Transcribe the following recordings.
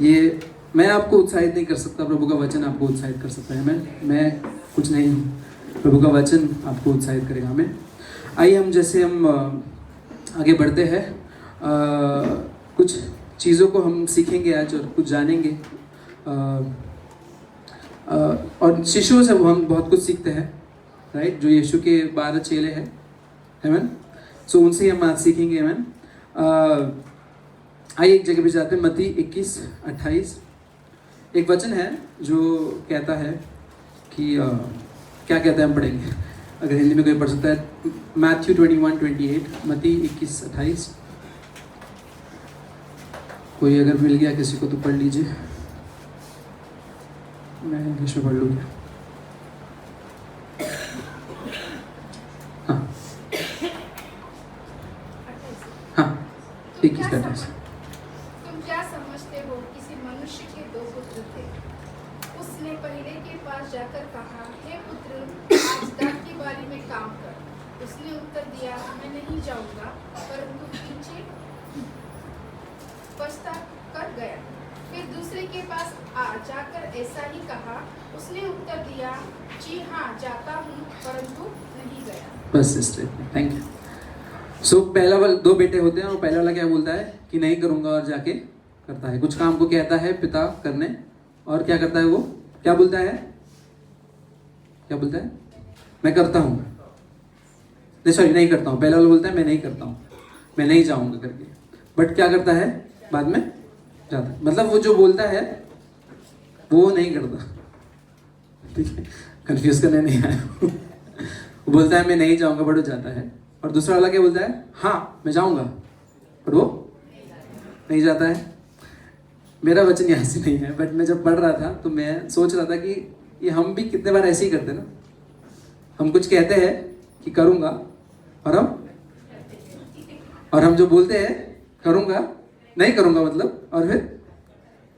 ये मैं आपको उत्साहित नहीं कर सकता, प्रभु का वचन आपको उत्साहित कर सकता है। मैं कुछ नहीं हूँ, प्रभु का वचन आपको उत्साहित करेगा। हमें आइए हम जैसे हम आगे बढ़ते हैं, कुछ चीज़ों को हम सीखेंगे आज और कुछ जानेंगे, और शिष्यों से हम बहुत कुछ सीखते हैं, राइट। जो यीशु के 12 चेले हैं, आमीन। सो उनसे हम आज सीखेंगे, आमीन। आइए एक जगह पे जाते हैं, मत्ती 21:28। एक वचन है जो कहता है कि क्या कहता है, हम पढ़ेंगे, अगर हिंदी में कोई पढ़ सकता है। मैथ्यू 21:28, मत्ती 21:28। कोई अगर मिल गया किसी को तो पढ़ लीजिए, मैं इंग्लिश में पढ़ लूँगा। हाँ हाँ, 21:28। तुम क्या समझते हो, किसी मनुष्य के 2 पुत्र थे। उसने पहले के पास जाकर कहा, हे पुत्र, आज दाख की बारी में काम कर। उसने उत्तर दिया, मैं नहीं जाऊंगा, परंतु पीछे पछता कर गया। फिर दूसरे के पास जाकर ऐसा ही कहा। उसने उत्तर दिया, जी हाँ, जाता हूँ, परंतु नहीं गया। बस स्टेटमेंट, थैंक यू। सो पहला वाला 2 बेटे होते हैं, और पहला वाला क्या बोलता है कि नहीं करूँगा, और जाके करता है। कुछ काम को कहता है पिता करने, और क्या करता है वो, क्या बोलता है, क्या बोलता है, मैं करता हूँ, नहीं सॉरी नहीं करता हूँ। पहला वाला बोलता है मैं नहीं करता हूँ, मैं नहीं जाऊँगा करके, बट क्या करता है बाद में जाता है। मतलब वो जो बोलता है वो नहीं करता, ठीक है, कंफ्यूज करने नहीं आया। वो बोलता है मैं नहीं जाऊँगा, बट वो जाता है। और दूसरा वाला क्या बोलता है, हाँ मैं जाऊँगा, पर वो नहीं जाता है। मेरा वचन यहाँ से नहीं है, बट मैं जब पढ़ रहा था तो मैं सोच रहा था कि ये हम भी कितने बार ऐसे ही करते ना। हम कुछ कहते हैं कि करूँगा, और हम जो बोलते हैं करूँगा, नहीं करूँगा मतलब, और फिर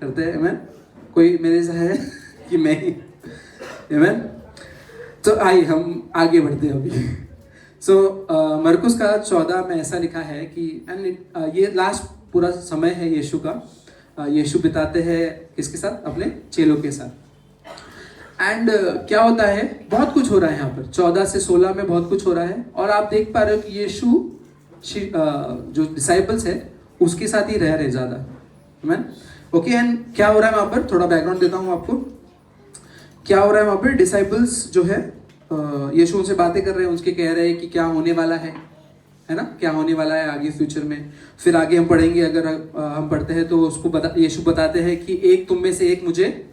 करते हैं। मैं कोई मेरे से है कि मैं ही, आमीन। तो आइए हम आगे बढ़ते हैं अभी। सो मरकुस का 14 में ऐसा लिखा है कि ये लास्ट पूरा समय है यीशु का। यीशु बिताते हैं किसके साथ, अपने चेलों के साथ। एंड क्या होता है, बहुत कुछ हो रहा है यहाँ पर। 14 से 16 में बहुत कुछ हो रहा है, और आप देख पा रहे हो कि यीशु जो डिसाइपल्स है उसके साथ ही रह रहे ज़्यादा, आमीन। ओके, एंड क्या हो रहा है वहाँ पर, थोड़ा बैकग्राउंड देता हूँ आपको। क्या हो रहा है वहाँ पर, डिसाइपल्स जो है यीशु उनसे बातें कर रहे हैं, उसके कह रहे हैं कि क्या होने वाला है ना, क्या होने वाला है आगे फ्यूचर में। फिर आगे हम पढ़ेंगे, अगर हम पढ़ते हैं तो उसको यीशु बताते हैं कि एक तुम में से एक मुझे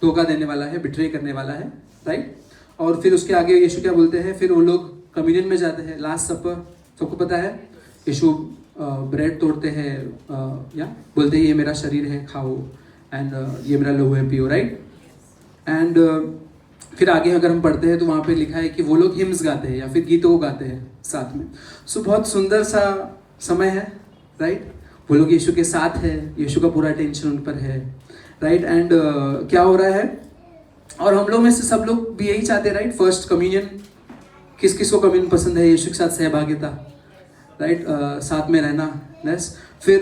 धोखा देने वाला है, बिट्रे करने वाला है, राइट। और फिर उसके आगे यीशु क्या बोलते हैं, फिर वो लोग कम्युनियन में जाते हैं, लास्ट सपर, सबको पता है। यीशु ब्रेड तोड़ते हैं, या बोलते हैं ये मेरा शरीर है, खाओ, एंड ये मेरा लहू है, पियो, राइट। एंड फिर आगे अगर हम पढ़ते हैं तो वहाँ पे लिखा है कि वो लोग हिम्स गाते हैं या फिर गीतों को गाते हैं साथ में। सो बहुत सुंदर सा समय है, राइट। वो लोग यीशु के साथ है, यीशु का पूरा अटेंशन उन पर है, राइट। एंड क्या हो रहा है, और हम लोग में से सब लोग भी यही चाहते हैं, राइट। फर्स्ट कम्युनियन, किस किस को कम्युनियन पसंद है, यीशु के साथ सहभागिता, राइट, साथ में रहना, यस। फिर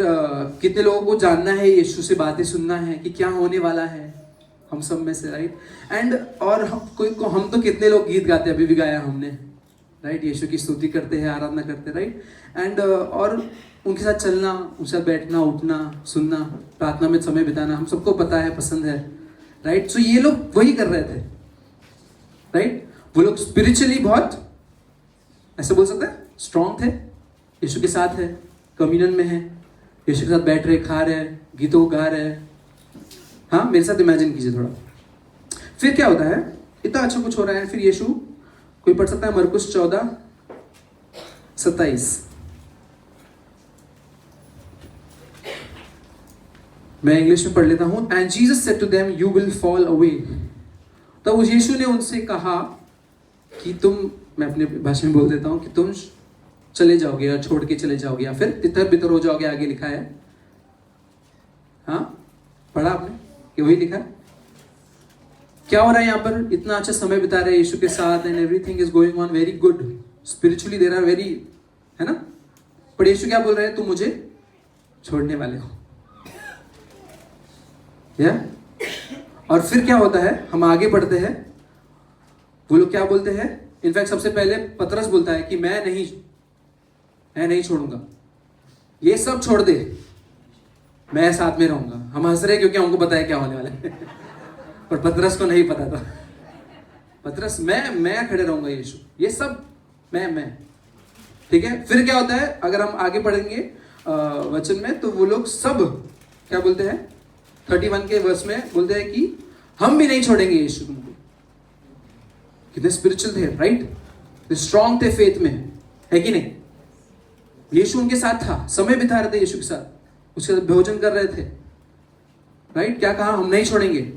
कितने लोगों को जानना है, यीशु से बातें सुनना है कि क्या होने वाला है, हम सब में से, राइट। एंड और हम तो कितने लोग गीत गाते हैं, अभी भी गाया हमने, राइट। यीशु की स्तुति करते हैं, आराधना करते हैं, राइट। एंड और उनके साथ चलना, उनके साथ बैठना, उठना, सुनना, प्रार्थना में समय बिताना, हम सबको पता है, पसंद है, राइट। सो ये लोग वही कर रहे थे, राइट। वो लोग स्पिरिचुअली बहुत, ऐसे बोल सकते हैं, स्ट्रांग थे, यीशु के साथ है, कम्युनियन में है, यीशु के साथ बैठ रहे, खा रहे, गीतों गा रहे। हाँ, मेरे साथ इमेजिन कीजिए थोड़ा। फिर क्या होता है, इतना अच्छा कुछ हो रहा है। फिर यीशु, कोई पढ़ सकता है मरकुस 14:27। मैं इंग्लिश में पढ़ लेता हूँ। And Jesus said to them, you will fall away. तो उस यीशु ने उनसे कहा कि तुम, मैं अपने भाषा में बोल देता हूँ, कि तुम चले जाओगे या छोड़ के चले जाओगे, या फिर तितर बितर हो जाओगे, आगे लिखा है। हाँ, पढ़ा आपने कि वही लिखा है। क्या हो रहा है यहाँ पर, इतना अच्छा समय बिता रहे हैं यीशु के साथ, and everything is going on very good spiritually, there are very, है ना। पर यीशु क्या बोल रहे हैं, तुम मुझे छोड़ने वाले हो, या और फिर क्या होता है, हम आगे बढ़ते हैं, वो लोग क्या बोलते हैं, इनफैक्ट सबसे पहले पतरस बोलता है कि मैं नहीं छोड़ूंगा, ये सब छोड़ दे, मैं साथ में रहूंगा। हम हंस रहे क्योंकि हमको पता है क्या होने वाला है पर पतरस को नहीं पता था। पतरस मैं खड़े रहूंगा यीशु, ये सब मैं। ठीक है, फिर क्या होता है, अगर हम आगे पढ़ेंगे वचन में, तो वो लोग सब क्या बोलते हैं, 31 के वर्स में बोलते हैं कि हम भी नहीं छोड़ेंगे यीशु तुमको। कितने स्पिरिचुअल थे, राइट, स्ट्रॉन्ग थे फेथ में, है कि नहीं। यीशु उनके साथ था, समय बिता रहे थे यीशु के साथ, उसके साथ भोजन कर रहे थे, राइट। क्या कहा, हम नहीं छोड़ेंगे।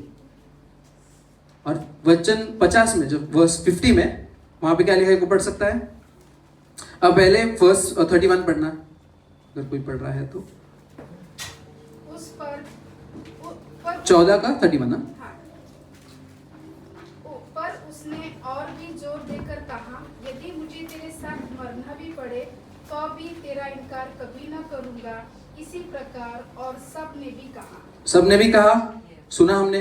और वचन 50 में, जब वर्स 50 में, वहां पे क्या लिखा है, को पढ़ सकता है। अब पहले वर्स 31 पढ़ना, अगर कोई पढ़ रहा है तो। उस पर 14 का 31 ना। हाँ। पर उसने और भी जोर देकर कहा, यदि मुझे तेरे साथ मरना भी पड़े तो भी तेरा इनकार कभी ना करूंगा। इसी प्रकार और सबने भी कहा, सुना हमने,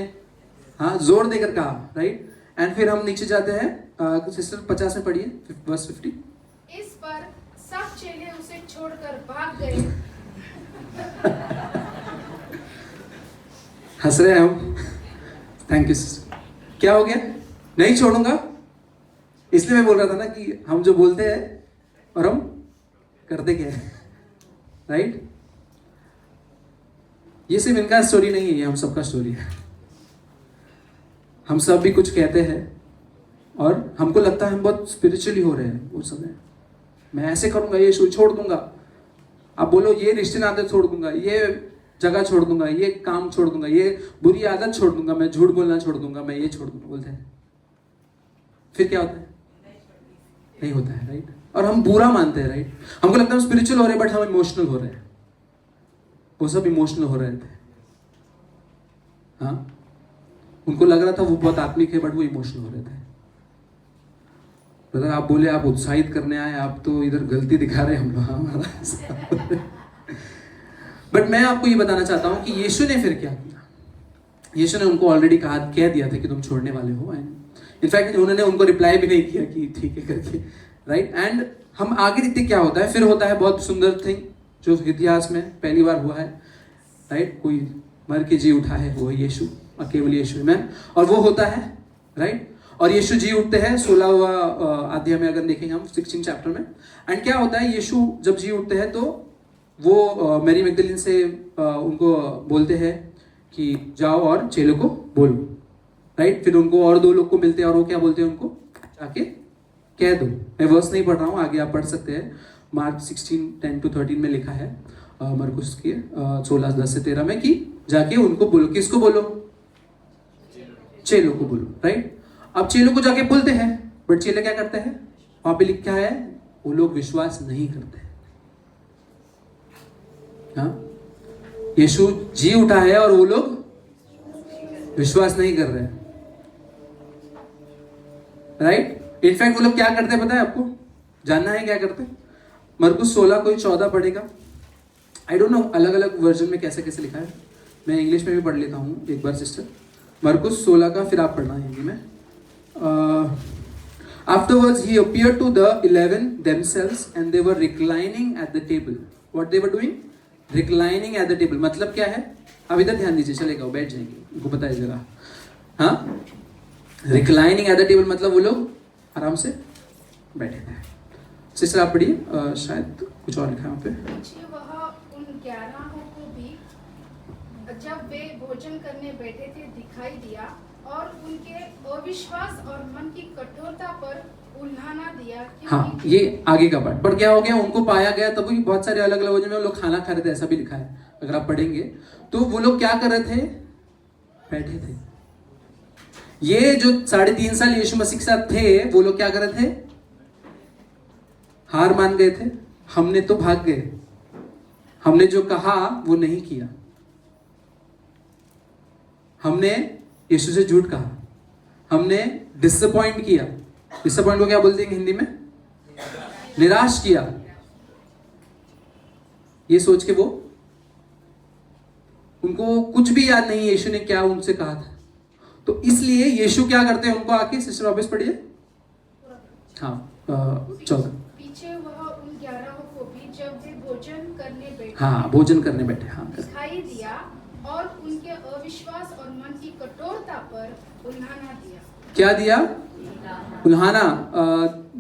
हाँ, जोर देकर कहा, राइट। एंड फिर हम नीचे जाते हैं, सिस्टर 50 में पढ़िए, वर्स 50। इस पर सब चेले उसे छोड़कर भाग गए। हंस रहे हैं हम, थैंक यू सिस्टर। क्या हो गया, नहीं छोड़ूंगा, इसलिए मैं बोल रहा था ना कि हम जो बोलते हैं और हम करते क्या है, राइट। ये सिर्फ इनका स्टोरी नहीं है, ये हम सबका स्टोरी है। हम सब भी कुछ कहते हैं और हमको लगता है हम बहुत स्पिरिचुअली हो रहे हैं उस समय, मैं ऐसे करूंगा, ये छोड़ दूंगा। आप बोलो ये रिश्ते नाते छोड़ दूंगा, ये जगह छोड़ दूंगा, ये काम छोड़ दूंगा, ये बुरी आदत छोड़ दूंगा, मैं झूठ बोलना छोड़ दूंगा, मैं ये छोड़ दूंगा, बोलते हैं। फिर क्या होता है, नहीं होता है, राइट। और हम बुरा मानते हैं, राइट। हमको लगता है हम स्पिरिचुअल हो रहे हैं, बट हम इमोशनल हो रहे हैं। वो सब इमोशनल हो रहे थे, हाँ, उनको लग रहा था वो बहुत आत्मिक है, बट वो इमोशनल हो रहे थे। ब्रदर, आप बोले आप उत्साहित करने आए, आप तो इधर गलती दिखा रहे हैं हम लोग हमारा। बट मैं आपको ये बताना चाहता हूं कि यीशु ने फिर क्या किया। यीशु ने उनको ऑलरेडी कह दिया था कि तुम छोड़ने वाले हो। इनफैक्ट उन्होंने उनको रिप्लाई भी नहीं किया कि ठीक है करके, राइट। एंड हम आगे देखते क्या होता है। फिर होता है बहुत सुंदर थिंग जो इतिहास में पहली बार हुआ है, राइट। कोई मर के जी उठा है, वो है यीशु, और केवल यीशु में, और वो होता है, राइट। और यीशु जी उठते हैं 16वां अध्याय में, अगर देखेंगे हम 16 चैप्टर में। एंड क्या होता है, यीशु जब जी उठते हैं तो वो मैरी मैगदलीन से उनको बोलते हैं कि जाओ और चेलों को बोलो, राइट। फिर उनको और 2 लोग को मिलते हैं और वो क्या बोलते हैं, उनको जाके कह दो। मैं वर्स नहीं पढ़ रहा हूँ, आगे आप पढ़ सकते हैं। मार्क 16:10-13 में लिखा है, मरकुस के 16:10-13 में, कि जाके उनको बोलो। किसको बोलो, चेलों को बोलो, राइट। अब चेलों को जाके बोलते हैं, बट चेले क्या करते हैं, वहां पे लिखा है वो लोग विश्वास नहीं करते। हाँ, यीशु जी उठा है और वो लोग विश्वास नहीं कर रहे, राइट। इनफैक्ट वो लोग क्या करते हैं पता है आपको, जानना है क्या करते हैं। मरकुस 16 कोई 14 पढ़ेगा, आई डोंट नो अलग अलग वर्जन में कैसे कैसे लिखा है, मैं इंग्लिश में भी पढ़ लेता हूँ एक बार सिस्टर। मरकुस 16 का फिर आप पढ़ना हिंदी में। Afterwards he appeared to the 11 themselves and they were reclining at the table. What they were doing? Reclining at the table. मतलब क्या है, अब इधर ध्यान दीजिए, चलेगा, बैठ जाएंगे, उनको पता है जगह। हाँ, Reclining at the table मतलब वो लोग आराम से बैठे थे। सिस्टर आप पढ़िए, शायद कुछ और लिखा है वहाँ पे। वह उन 11 को भी जब वे भोजन करने बैठे थे दिखाई दिया और उनके अविश्वास और मन की कठोरता पर उल्हाना दिया। हाँ, ये आगे का पार्ट। पर क्या हो गया, उनको पाया गया, तब भी बहुत सारे अलग अलग वजह में लोग खाना खा रहे थे, ऐसा भी लिखा है अगर आप पढ़ेंगे तो। वो लोग क्या कर रहे थे, बैठे थे। ये जो 3.5 साल यीशु मसीह के साथ थे, वो लोग क्या कर रहे थे, हार मान गए थे। हमने तो भाग गए, हमने जो कहा वो नहीं किया, हमने यीशु से झूठ कहा, हमने डिसअपॉइंट किया। डिसअपॉइंट को क्या बोलते हैं हिंदी में, निराश किया। ये सोच के वो उनको कुछ भी याद नहीं यीशु ने क्या उनसे कहा था। तो इसलिए यीशु क्या करते हैं, उनको आके, सिस्टर वापस पढ़िए, हाँ 14। पीछे वह उन 11 को भी जब वे भोजन करने बैठे, हाँ भोजन करने बैठे, हाँ दिखाई दिया और उनके अविश्वास और मन की कठोरता पर उल्हाना दिया। क्या दिया? उल्हाना,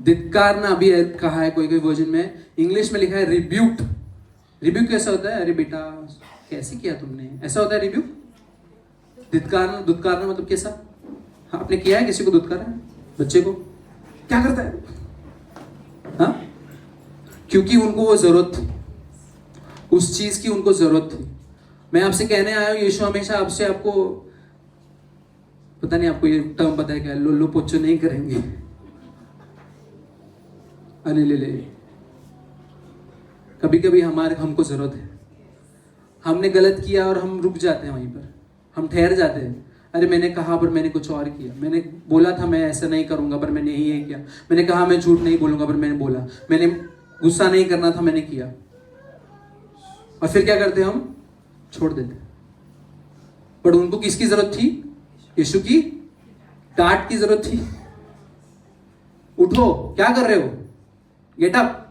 धिक्कारना भी कहा है कोई कोई वर्जन में। इंग्लिश में लिखा है रिब्यूक्ड। रिब्यूक कैसा होता है? अरे बेटा कैसे किया तुमने, ऐसा होता है रिब्यूक। धिक्कारना, दुत्कारना मतलब कैसा? हाँ, आपने किया है किसी को दुत्कारा? बच्चे को क्या करता है? हाँ, क्योंकि उनको वो जरूरत थी, उस चीज की उनको जरूरत थी। मैं आपसे कहने आया हूं, यीशु हमेशा आपसे, आपको पता नहीं आपको ये टर्म पता है क्या, लोलो पोचो नहीं करेंगे। अरे ले कभी कभी हमको जरूरत है, हमने गलत किया और हम रुक जाते हैं वहीं पर, हम ठहर जाते हैं। अरे मैंने कहा पर मैंने कुछ और किया, मैंने बोला था मैं ऐसा नहीं करूंगा पर मैंने यही किया, मैंने कहा मैं झूठ नहीं बोलूंगा पर मैंने बोला, मैंने गुस्सा नहीं करना था मैंने किया। और फिर क्या करते हम? छोड़ देते। पर उनको किसकी जरूरत थी? यीशु की डांट की जरूरत थी। उठो, क्या कर रहे हो, गेट अप।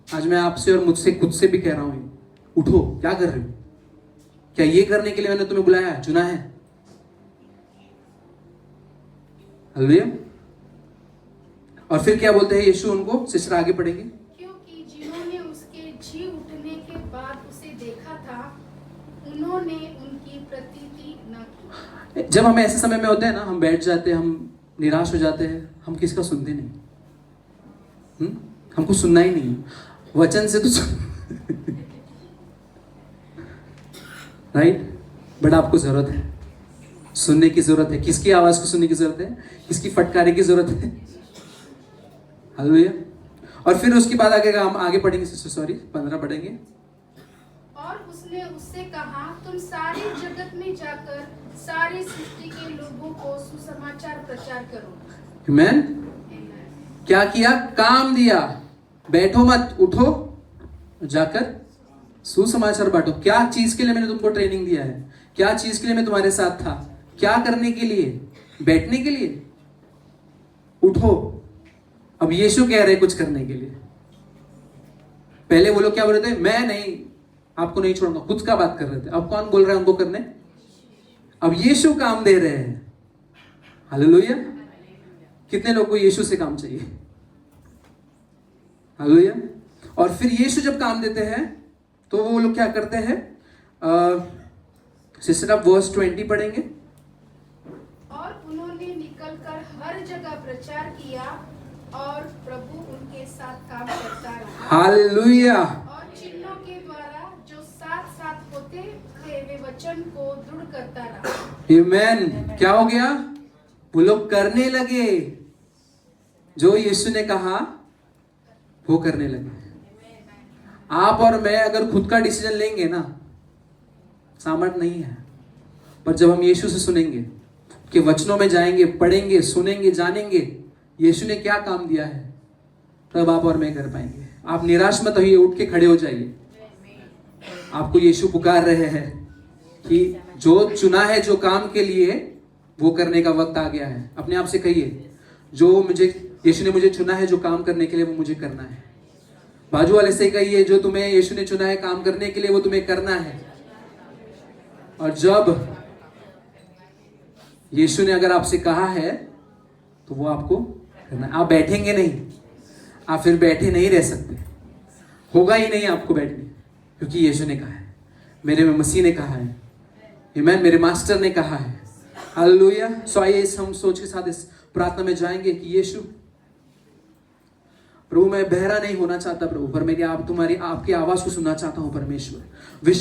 आज मैं आपसे और मुझसे खुद से भी कह रहा हूं, उठो, क्या कर रहे हो? क्या ये करने के लिए मैंने तुम्हें बुलाया है, चुना है? हालेलुया। और फिर क्या बोलते हैं यीशु उनको? सिस्टर आगे पढ़ेंगे। क्योंकि जिन्होंने उसके जी उठने के बाद उसे देखा था, उन्होंने उनकी प्रतीति न की। जब हम ऐसे समय में होते हैं ना, हम बैठ जाते हैं, हम निराश हो जाते हैं, हम किसका सुनते नहीं। हमको सुनना ही नहीं, वचन से तो राइट। बट आपको जरूरत है, सुनने की जरूरत है। किसकी आवाज को सुनने की जरूरत है? किसकी फटकारे की जरूरत है? हालेलुया। और फिर उसके बाद आगे हम आगे पढ़ेंगे सिस्टर, सॉरी 15 पढ़ेंगे। और उसने उससे कहा, तुम सारे जगत में जाकर सारी सृष्टि के लोगों को सुसमाचार प्रचार करो। आमेन। क्या किया? काम दिया। बैठो मत, उठो, जाकर सुसमाचार बांटो। क्या चीज के लिए मैंने तुमको ट्रेनिंग दिया है? क्या चीज के लिए मैं तुम्हारे साथ था? क्या करने के लिए? बैठने के लिए? उठो। अब यीशु कह रहे कुछ करने के लिए। पहले वो लोग क्या बोल रहे थे? मैं नहीं, आपको नहीं छोड़ूंगा, खुद का बात कर रहे थे। अब कौन बोल रहा है उनको करने? अब यीशु काम दे रहे हैं। हालेलुया। कितने लोग को यीशु से काम चाहिए? हालेलुया। और फिर यीशु जब काम देते हैं तो वो लोग क्या करते हैं? सिस्टर आप वर्स 20 पढ़ेंगे। और उन्होंने निकलकर हर जगह प्रचार किया और प्रभु उनके साथ काम करता रहा। हालेलुया। और चिन्हों के द्वारा जो साथ साथ होते थे वे वचन को दृढ़ करता रहा। आमेन। क्या हो गया? वो लोग करने लगे जो यीशु ने कहा, वो करने लगे। आप और मैं अगर खुद का डिसीजन लेंगे ना, सामर्थ नहीं है। पर जब हम यीशु से सुनेंगे, कि वचनों में जाएंगे, पढ़ेंगे, सुनेंगे, जानेंगे यीशु ने क्या काम दिया है, तब आप और मैं कर पाएंगे। आप निराश मत होइए, उठ के खड़े हो जाइए। आपको यीशु पुकार रहे हैं कि जो चुना है, जो काम के लिए, वो करने का वक्त आ गया है। अपने आप से कहिए, जो यीशु ने मुझे चुना है जो काम करने के लिए, वो मुझे करना है। बाजू वाले से कहिए, जो तुम्हें यीशु ने चुना है काम करने के लिए, वो तुम्हें करना है। और जब यीशु ने अगर आपसे कहा है तो वो आपको करना है। आप बैठेंगे नहीं, आप फिर बैठे नहीं रह सकते, होगा ही नहीं आपको बैठने, क्योंकि यीशु ने कहा है, मेरे में मसीह ने कहा है, आमीन, मेरे मास्टर ने कहा है। हालेलुया। सो आइए हम सोच के साथ इस प्रार्थना में जाएंगे कि यीशु, प्रभु मैं बहरा नहीं होना चाहता प्रभु, पर मेरी आपकी आवाज को सुनना चाहता हूं परमेश्वर। विश्व